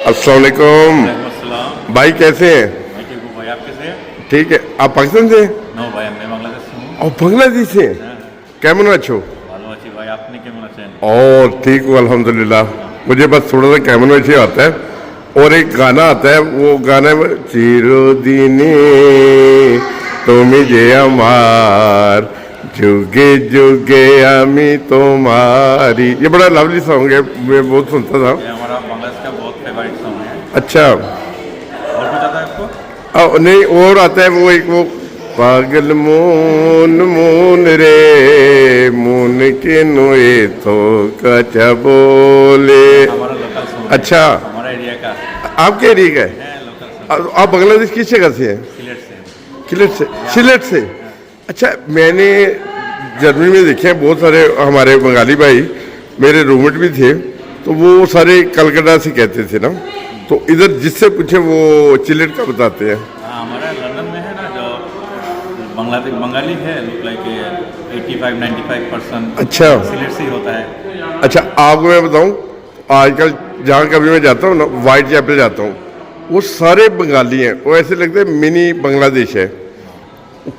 अस्सलाम वालेकुम अस्सलाम। भाई, कैसे हैं? मैं ठीक हूँ भाई, आप कैसे हैं? ठीक है। आप पाकिस्तान से? नो भाई, मैं बांग्लादेश से हूँ। और बांग्लादेश से? कैमन अच्छो? ভালো আছি ভাই, আপনি কেমন আছেন? और ठीक हूँ अल्हम्दुलिल्लाह। मुझे बस थोड़ा सा कैमन अच्छी आता है और एक गाना आता है, वो गाना है चिरदिने তুমি যে আমার जुगे जुगे आमी तुम्हारी। ये बड़ा लवली सॉन्ग है, मैं बहुत सुनता था। ये हमारा बांग्लादेश का बहुत फेवरेट सॉन्ग है। अच्छा। और कुछ आता है आपको? नहीं, और आता है वो एक, वो पागल मून मून रे मून के नोए तो कचा बोले। हमारा लोकल सॉन्ग है। अच्छा, हमारा एरिया का आपके एरिया का है? Local song. आप बांग्लादेश किस जगह से हैं? सिलेट से। सिलेट से? सिलेट से? अच्छा, मैंने जर्मनी में देखे हैं बहुत सारे हमारे बंगाली भाई, मेरे रूममेट भी थे, तो वो सारे कलकत्ता से कहते थे ना, तो इधर जिससे पूछे वो चिलेट का बताते हैं। हाँ, हमारा लंदन में है ना जो बांग्लादेश बंगाली है, लुक लाइक 85-95% अच्छा। सिलेट से ही होता है। अच्छा, आपको मैं बताऊं, आजकल जहाँ कभी मैं जाता हूँ ना, वाइट चैपल जाता हूँ, वो सारे बंगाली हैं, वो ऐसे लगता है मिनी बांग्लादेश है।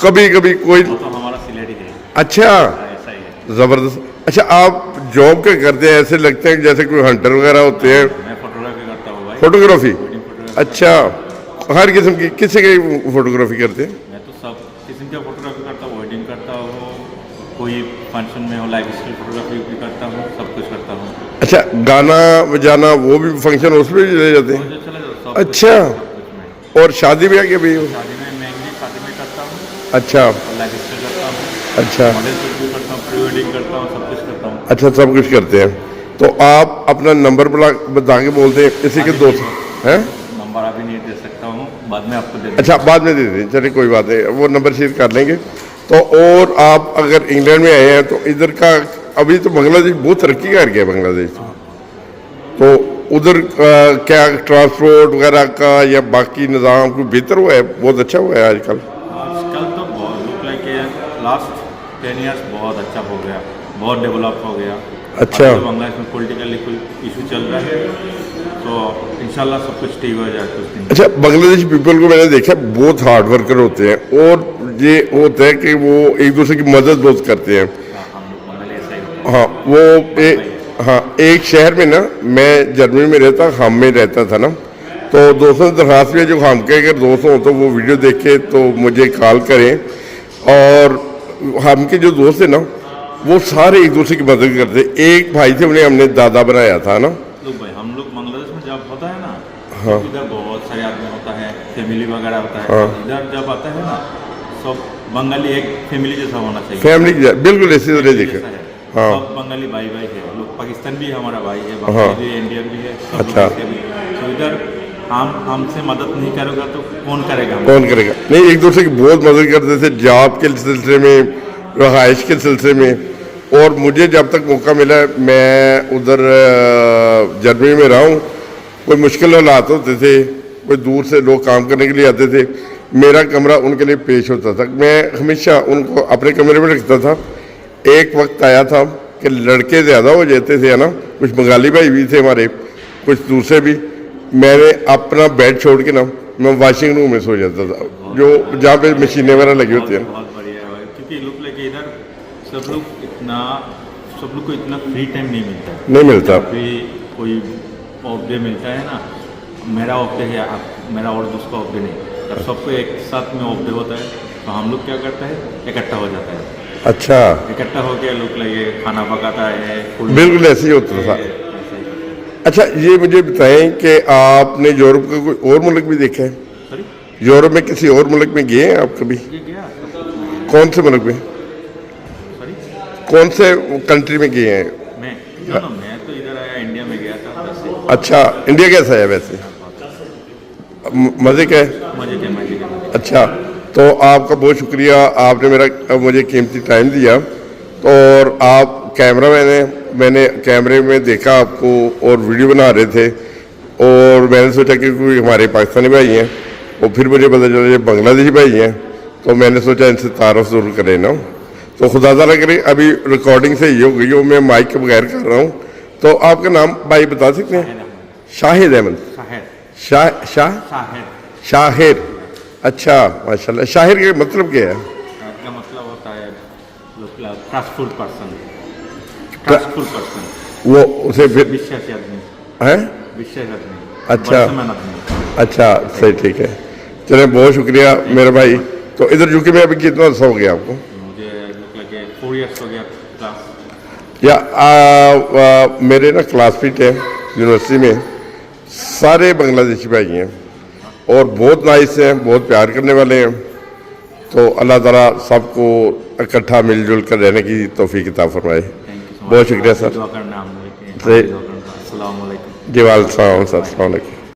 कभी कभी कोई। वो तो हमारा सिलेट ही है। अच्छा, ऐसा ही है। ज़बरदस्त। अच्छा, आप जॉब क्या करते हैं? ऐसे लगते हैं जैसे कोई हंटर वगैरह होते हैं। मैं फोटोग्राफी करता हूँ भाई। फोटोग्राफी? Wedding photography. अच्छा, हर किस्म की, किसी की फोटोग्राफी करते हैं? मैं तो सब किस्म का फोटोग्राफी करता हूँ, वेडिंग करता हूँ, कोई फंक्शन में हो लाइफ स्टाइल फोटोग्राफी भी करता हूँ, सब कुछ करता हूँ। अच्छा, गाना बजाना वो भी फंक्शन उसमें भी ले जाते हैं? मुझे चले जाओ सब अच्छा। कुछ में। और शादी ब्याह के भी? शादी में मेहंदी शादी में करता हूँ, अच्छा और लाइफ स्टाइल करता हूँ, अच्छा मॉडल शूट भी करता हूँ, प्री वेडिंग करता हूँ, सब कुछ करता हूँ। अच्छा, सब कुछ करते हैं। तो आप अपना नंबर बता के बोलते हैं, इसी के दोस्त हैं? नंबर अभी नहीं दे सकता हूँ, बाद में आपको दे अच्छा, बाद में दे दें, चलिए कोई बात नहीं, वो नंबर शेयर कर लेंगे। तो और आप अगर इंग्लैंड में आए हैं तो इधर का, अभी तो बांग्लादेश बहुत तरक्की कर गया बांग्लादेश, तो उधर क्या ट्रांसपोर्ट वगैरह का या बाकी निज़ाम कोई बेहतर हुआ है? बहुत अच्छा हुआ है आजकल? आजकल तो बहुत लुक लाइक लास्ट 10 ईयर्स बहुत अच्छा हो गया, बहुत डेवलप हो गया। अच्छा। अभी तो बांग्लादेश में पॉलिटिकली कोई इशू चल रहा है, तो इंशाल्लाह सब कुछ ठीक हो जाए कुछ दिन। अच्छा, बांग्लादेशी पीपल को मैंने देखा बहुत हार्ड वर्कर होते हैं, और ये होता है कि वो एक दूसरे की मदद बहुत करते हैं। हाँ, हम लोग बंगाली ऐसा ही होता है। हाँ, वो हाँ, एक शहर में ना, मैं जर्मनी में रहता, हम में रहता था ना, तो दोस्तों से दरख्वास्त भी है, जो हम के अगर दोस्त हों तो वो वीडियो देखे तो मुझे कॉल करें। और हम के जो दोस्त हैं ना, वो सारे एक दूसरे की मदद करते। एक भाई थे, उन्हें हमने दादा बनाया था ना। लोग भाई, हम लोग बांग्लादेश में जब होता है ना, हाँ। इधर बहुत सारे आदमी होता है, फैमिली वगैरह होता है। हाँ। इधर जब आता है ना, सब बंगाली एक फैमिली जैसा होना चाहिए। फैमिली बिल्कुल इसी तरह देखे। जैसा है। हाँ। सब बंगाली भाई भाई है। लोग पाकिस्तान भी हमारा भाई है, हाँ। बांग्लादेश भी, इंडियन भी है, सब अच्छा। लोग ऐसे भी। तो इधर हम हमसे मदद नहीं करेगा तो कौन करेगा? कौन करेगा? नहीं, एक दूसरे की बहुत मदद करते थे, जॉब के सिलसिले में, रहाइश के सिलसिले में। और मुझे जब तक मौका मिला, मैं उधर जर्मनी में रहा हूँ, कोई मुश्किल हालात होते थे, कोई दूर से लोग काम करने के लिए आते थे, मेरा कमरा उनके लिए पेश होता था। मैं हमेशा उनको अपने कमरे में रखता था। एक वक्त आया था कि लड़के ज़्यादा हो जाते थे ना, कुछ बंगाली भाई भी थे हमारे, कुछ दूसरे भी। मैंने अपना बेड छोड़ के ना, मैं वॉशिंग रूम में सो जाता था, जो जहाँ पे मशीनें वगैरह लगी होती हैं। बहुत बढ़िया है भाई, क्योंकि लोग लेके इधर सब लोग को इतना फ्री टाइम नहीं मिलता है। नहीं मिलता। अभी कोई ऑफ डे मिलता है ना, मेरा ऑफ डे है, मेरा और दूसरा ऑफ डे नहीं, तब सबको एक साथ में ऑफ डे होता है, तो हम लोग क्या करते हैं, इकट्ठा हो जाता है। अच्छा, इकट्ठा होकर लोग लगे खाना पकाता है। बिल्कुल ऐसे ही होता था। ऐसे ही। अच्छा, ये मुझे बताएं कि आपने यूरोप का कोई और मुल्क भी देखा है? सॉरी? यूरोप में किसी और मुल्क में गए हैं आप कभी? ये गया? कौन से मुल्क में? सॉरी? कौन से कंट्री में गए हैं? मैं तो इधर आया, इंडिया में गया था वैसे। अच्छा, इंडिया कैसा है वैसे? मज़े का है? मजे के। अच्छा, तो आपका बहुत शुक्रिया, आपने मुझे कीमती टाइम दिया। तो और आप कैमरा मैंने कैमरे में देखा आपको, और वीडियो बना रहे थे, और मैंने सोचा कि कोई हमारे पाकिस्तानी भाई हैं, और फिर मुझे पता चला ये बांग्लादेशी भाई हैं, तो मैंने सोचा इनसे तारुफ ज़रूर करें ना। तो खुदा ताला करे अभी रिकॉर्डिंग से ये हो गई हो, मैं माइक के बगैर कर रहा हूँ। तो आपका नाम भाई बता सकते हैं? शाहिद अहमद। शाह शाह शाहिर शाहिर। अच्छा माशाल्लाह, शाहिर का मतलब क्या है? का मतलब होता है ट्रस्टफुल पर्सन, ट्रस्टफुल पर्सन, वो उसे फिर विश्वासी आदमी, है? विश्वास आदमी, अच्छा। भरोसेमंद आदमी। अच्छा सही, ठीक है। चले, बहुत शुक्रिया मेरे भाई। तो इधर यूके में अभी कितना अर्सा हो गया आपको? मुझे लगे 4 इयर्स हो गया क्लास। या मेरे ना क्लासमेट हैं यूनिवर्सिटी में, सारे बांग्लादेशी भाई हैं और बहुत नाइस हैं, बहुत प्यार करने वाले हैं। तो अल्लाह ताला सबको इकट्ठा मिलजुल कर रहने की तौफीक अता फरमाए। Thank you so much. बहुत शुक्रिया सर। दुआ करना हम लोग के। जी। अस्सलाम वालेकुम। जी वालेकुम सलाम सर, अस्सलाम वालेकुम।